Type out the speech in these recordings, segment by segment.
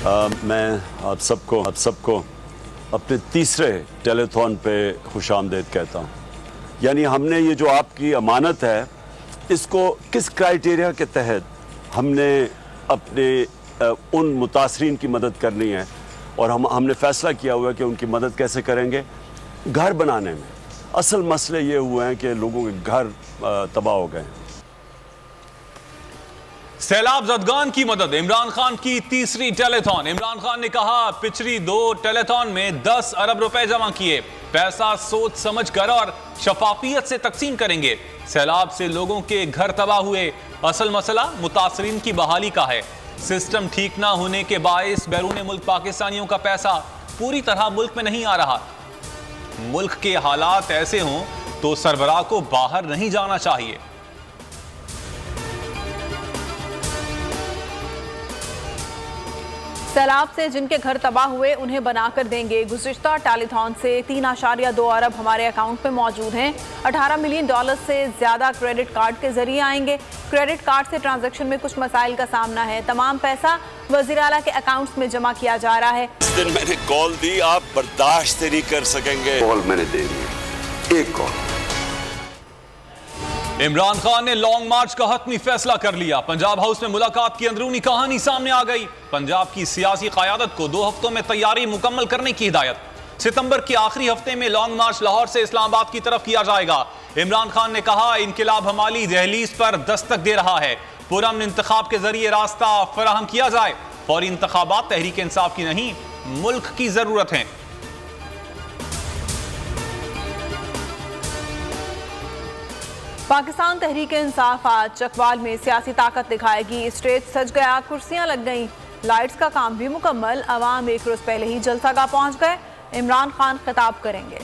मैं आप सबको अपने तीसरे टेलीथॉन पे खुशामदीद कहता हूँ। यानी हमने ये जो आपकी अमानत है, इसको किस क्राइटेरिया के तहत हमने अपने उन मुतासरीन की मदद करनी है, और हमने फैसला किया हुआ है कि उनकी मदद कैसे करेंगे। घर बनाने में असल मसले ये हुए हैं कि लोगों के घर तबाह हो गए। सैलाब ज़दगान की मदद, इमरान खान की तीसरी टेलीथॉन। इमरान खान ने कहा पिछली 2 टेलीथॉन में 10 अरब रुपए जमा किए, पैसा सोच समझ कर और शफाफियत से तकसीम करेंगे। सैलाब से लोगों के घर तबाह हुए, असल मसला मुतासरीन की बहाली का है। सिस्टम ठीक ना होने के बायस बैरून मुल्क पाकिस्तानियों का पैसा पूरी तरह मुल्क में नहीं आ रहा। मुल्क के हालात ऐसे हों तो सरबराह को बाहर नहीं जाना चाहिए। सैलाब से जिनके घर तबाह हुए उन्हें बनाकर देंगे। गुज़िश्ता टेलीथॉन से 3.2 अरब हमारे अकाउंट में मौजूद हैं। $18 मिलियन से ज़्यादा क्रेडिट कार्ड के जरिए आएंगे। क्रेडिट कार्ड से ट्रांजैक्शन में कुछ मसाइल का सामना है। तमाम पैसा वज़ीर आला के अकाउंट्स में जमा किया जा रहा है। इस दिन मैंने कॉल दी, आप बर्दाश्त नहीं कर सकेंगे। कॉल मैंने दे दी, एक कॉल। इमरान खान ने लॉन्ग मार्च का हतमी फैसला कर लिया। पंजाब हाउस में मुलाकात की अंदरूनी कहानी सामने आ गई। पंजाब की सियासी क़यादत को 2 हफ्तों में तैयारी मुकम्मल करने की हिदायत। सितंबर के आखिरी हफ्ते में लॉन्ग मार्च लाहौर से इस्लामाबाद की तरफ किया जाएगा। इमरान खान ने कहा इनकिलाब हमारी दहलीज पर दस्तक दे रहा है, पुरअमन इंतखाब के जरिए रास्ता फराहम किया जाए। फौरी इंतखाबात तहरीक इंसाफ की नहीं, मुल्क की जरूरत है। पाकिस्तान तहरीक इंसाफ आज चकवाल में सियासी ताकत दिखाएगी। स्टेज सज गया, कुर्सियां लग गईं, लाइट्स का काम भी मुकम्मल। अवाम एक रोज पहले ही जलसागाह पहुंच गए। इमरान खान खिताब करेंगे।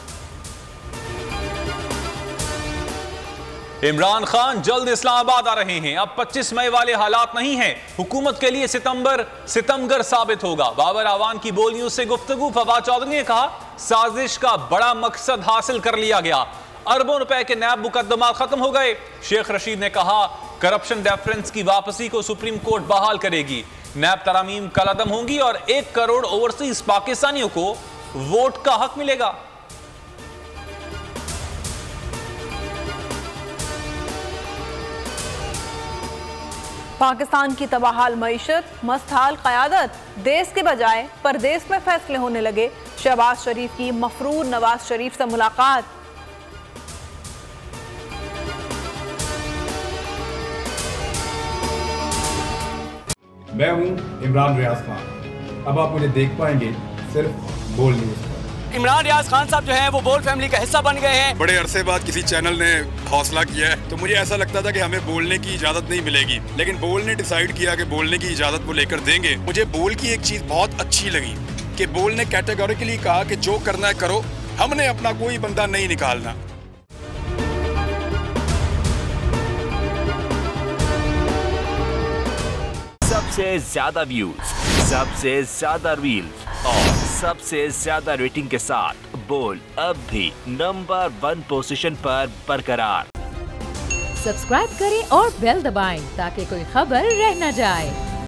इमरान खान जल्द इस्लामाबाद आ रहे हैं। अब 25 मई वाले हालात नहीं हैं। हुकूमत के लिए सितंबर सितमगर साबित होगा। बाबर आवान की बोलियों से गुफ्तगू। फवाद चौधरी ने कहा साजिश का बड़ा मकसद हासिल कर लिया गया, अरबों रुपए के नैब मुकदमा खत्म हो गए। शेख रशीद ने कहा करप्शन डेफरेंस की वापसी को सुप्रीम कोर्ट बहाल करेगी। नैब तरामीम कलअदम होंगी और 1 करोड़ ओवरसीज पाकिस्तानियों को वोट का हक मिलेगा। पाकिस्तान की तबाहाल मईशत, मस्तहाल क़यादत, देश के बजाय परदेश में फैसले होने लगे। शहबाज शरीफ की मफरूर नवाज शरीफ से मुलाकात। मैं हूं इमरान रियाज खान। अब आप मुझे देख पाएंगे सिर्फ बोल न्यूज़ पर। इमरान रियाज खान साहब जो हैं वो बोल फैमिली का हिस्सा बन गए हैं। बड़े अरसे बाद किसी चैनल ने हौसला किया है, तो मुझे ऐसा लगता था कि हमें बोलने की इजाजत नहीं मिलेगी, लेकिन बोल ने डिसाइड किया कि बोलने की इजाजत वो लेकर देंगे। मुझे बोल की एक चीज बहुत अच्छी लगी कि बोल ने कैटेगोरिकली कहा कि जो करना है करो, हमने अपना कोई बंदा नहीं निकालना। सबसे ज्यादा व्यूज, सबसे ज्यादा रील्स और सबसे ज्यादा रेटिंग के साथ बोल अब भी नंबर 1 पोजीशन पर बरकरार। सब्सक्राइब करें और बेल दबाएं ताकि कोई खबर रह न जाए।